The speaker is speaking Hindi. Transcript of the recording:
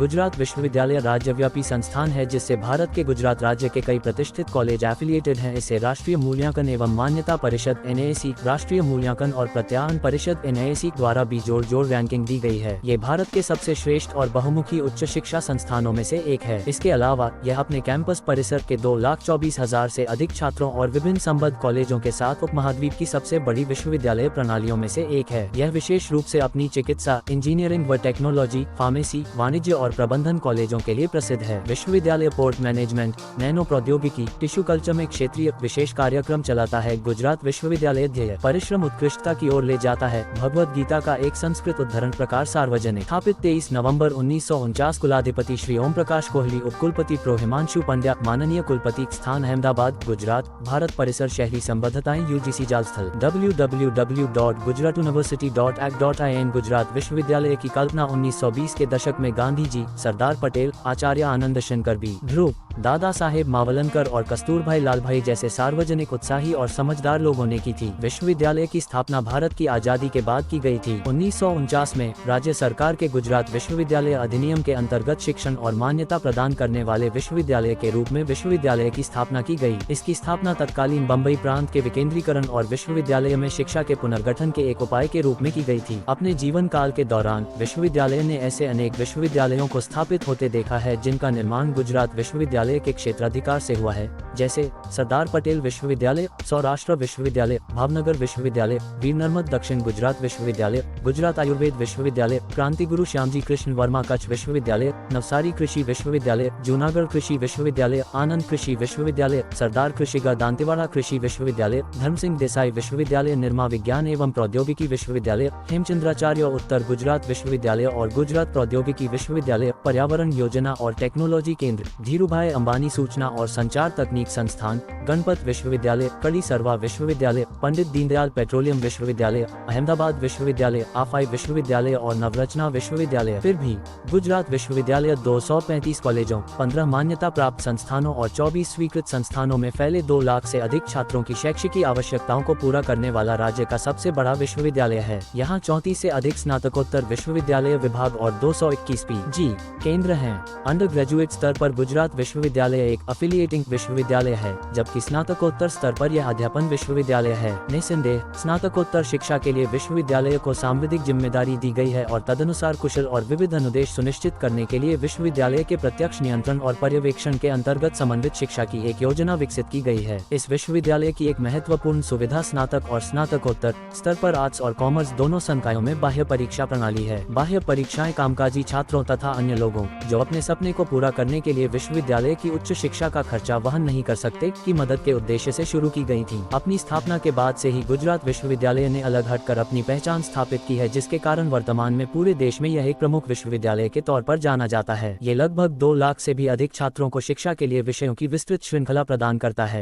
गुजरात विश्वविद्यालय राज्यव्यापी संस्थान है जिससे भारत के गुजरात राज्य के कई प्रतिष्ठित कॉलेज एफिलिएटेड हैं। इसे राष्ट्रीय मूल्यांकन एवं मान्यता परिषद (NAAC), राष्ट्रीय मूल्यांकन और प्रत्यायन परिषद (NIAC) द्वारा भी जोड़ रैंकिंग दी गई है। ये भारत के सबसे श्रेष्ठ और बहुमुखी उच्च शिक्षा संस्थानों में से एक है। इसके अलावा यह अपने कैंपस परिसर के 2,24,000 से अधिक छात्रों और विभिन्न संबद्ध कॉलेजों के साथ उपमहाद्वीप की सबसे बड़ी विश्वविद्यालय प्रणालियों में से एक है। यह विशेष रूप से अपनी चिकित्सा, इंजीनियरिंग व टेक्नोलॉजी, फार्मेसी, वाणिज्य और प्रबंधन कॉलेजों के लिए प्रसिद्ध है। विश्वविद्यालय पोर्ट मैनेजमेंट, नैनो प्रौद्योगिकी, टिश्यू कल्चर में क्षेत्रीय विशेष कार्यक्रम चलाता है। गुजरात विश्वविद्यालय ध्येय परिश्रम उत्कृष्टता की ओर ले जाता है। भगवद गीता का एक संस्कृत उद्धरण प्रकार सार्वजनिक स्थापित 23 नवंबर 1949। कुलाधिपति श्री ओम प्रकाश कोहली, उपकुलपति प्रो हिमांशु पंड्या, माननीय कुलपति, स्थान अहमदाबाद, गुजरात, भारत। परिसर शहरी संबद्धताएं UGC जाल स्थल www.gujaratuniversity.ac.in। गुजरात विश्वविद्यालय की कल्पना 1920 के दशक में गांधी जी, सरदार पटेल, आचार्य आनंद शंकर बी, ध्रुव, दादा साहेब मावलंकर और कस्तूरभाई लालभाई जैसे सार्वजनिक, उत्साही और समझदार लोगों ने की थी। विश्वविद्यालय की स्थापना भारत की आजादी के बाद की गई थी। 1949 में राज्य सरकार के गुजरात विश्वविद्यालय अधिनियम के अंतर्गत शिक्षण और मान्यता प्रदान करने वाले विश्वविद्यालय के रूप में विश्वविद्यालय की स्थापना की गई। इसकी स्थापना तत्कालीन बम्बई प्रांत के विकेंद्रीकरण और विश्वविद्यालय में शिक्षा के पुनर्गठन के एक उपाय के रूप में की गई थी। अपने जीवन काल के दौरान विश्वविद्यालय ने ऐसे अनेक विश्वविद्यालयों को स्थापित होते देखा है जिनका निर्माण गुजरात विश्वविद्यालय के क्षेत्राधिकार से हुआ है, जैसे सरदार पटेल विश्वविद्यालय, सौराष्ट्र विश्वविद्यालय, भावनगर विश्वविद्यालय, वीर नर्मद दक्षिण गुजरात विश्वविद्यालय, गुजरात आयुर्वेद विश्वविद्यालय, क्रांतिगुरु श्यामजी कृष्ण वर्मा कच्छ विश्वविद्यालय, नवसारी कृषि विश्वविद्यालय, जूनागढ़ कृषि विश्वविद्यालय, आनंद कृषि विश्वविद्यालय, सरदार कृषिगा दांतेवाड़ा कृषि विश्वविद्यालय, धर्मसिंह देसाई विश्वविद्यालय, निर्मा विज्ञान एवं प्रौद्योगिकी विश्वविद्यालय, हेमचंद्राचार्य उत्तर गुजरात विश्वविद्यालय और गुजरात प्रौद्योगिकी विश्वविद्यालय, पर्यावरण योजना और टेक्नोलॉजी केंद्र, धीरूभाई अंबानी सूचना और संचार तकनीक संस्थान, गणपत विश्वविद्यालय, कड़ी सरवा विश्वविद्यालय, पंडित दीनदयाल पेट्रोलियम विश्वविद्यालय, अहमदाबाद विश्वविद्यालय, आफाई विश्वविद्यालय और नवरचना विश्वविद्यालय। फिर भी गुजरात विश्वविद्यालय 235 कॉलेजों, 15 मान्यता प्राप्त संस्थानों और 24 स्वीकृत संस्थानों में फैले 2 लाख से अधिक छात्रों की शैक्षिक आवश्यकताओं को पूरा करने वाला राज्य का सबसे बड़ा विश्वविद्यालय है। यहाँ 34 से अधिक स्नातकोत्तर विश्वविद्यालय विभाग और 221 PG केंद्र हैं। अंडर ग्रेजुएट स्तर पर गुजरात विश्वविद्यालय एक अफिलिएटिंग विश्वविद्यालय है, जबकि स्नातकोत्तर स्तर पर यह अध्यापन विश्वविद्यालय है। निस्संदेह स्नातकोत्तर शिक्षा के लिए विश्वविद्यालय को सांविधिक जिम्मेदारी दी गई है और तदनुसार कुशल और विविध अनुदेश सुनिश्चित करने के लिए विश्वविद्यालय के प्रत्यक्ष नियंत्रण और पर्यवेक्षण के अंतर्गत समन्वित शिक्षा की एक योजना विकसित की गई है। इस विश्वविद्यालय की एक महत्वपूर्ण सुविधा स्नातक और स्नातकोत्तर स्तर पर आर्ट्स और कॉमर्स दोनों संकायों में बाह्य परीक्षा प्रणाली है। बाह्य परीक्षाएं कामकाजी छात्रों तथा अन्य लोगों जो अपने सपने को पूरा करने के लिए विश्वविद्यालय की उच्च शिक्षा का खर्चा वहन नहीं कर सकते की मदद के उद्देश्य से शुरू की गई थी। अपनी स्थापना के बाद से ही गुजरात विश्वविद्यालय ने अलग हटकर अपनी पहचान स्थापित की है, जिसके कारण वर्तमान में पूरे देश में यह एक प्रमुख विश्वविद्यालय के तौर पर जाना जाता है। ये लगभग 2 लाख से भी अधिक छात्रों को शिक्षा के लिए विषयों की विस्तृत श्रृंखला प्रदान करता है।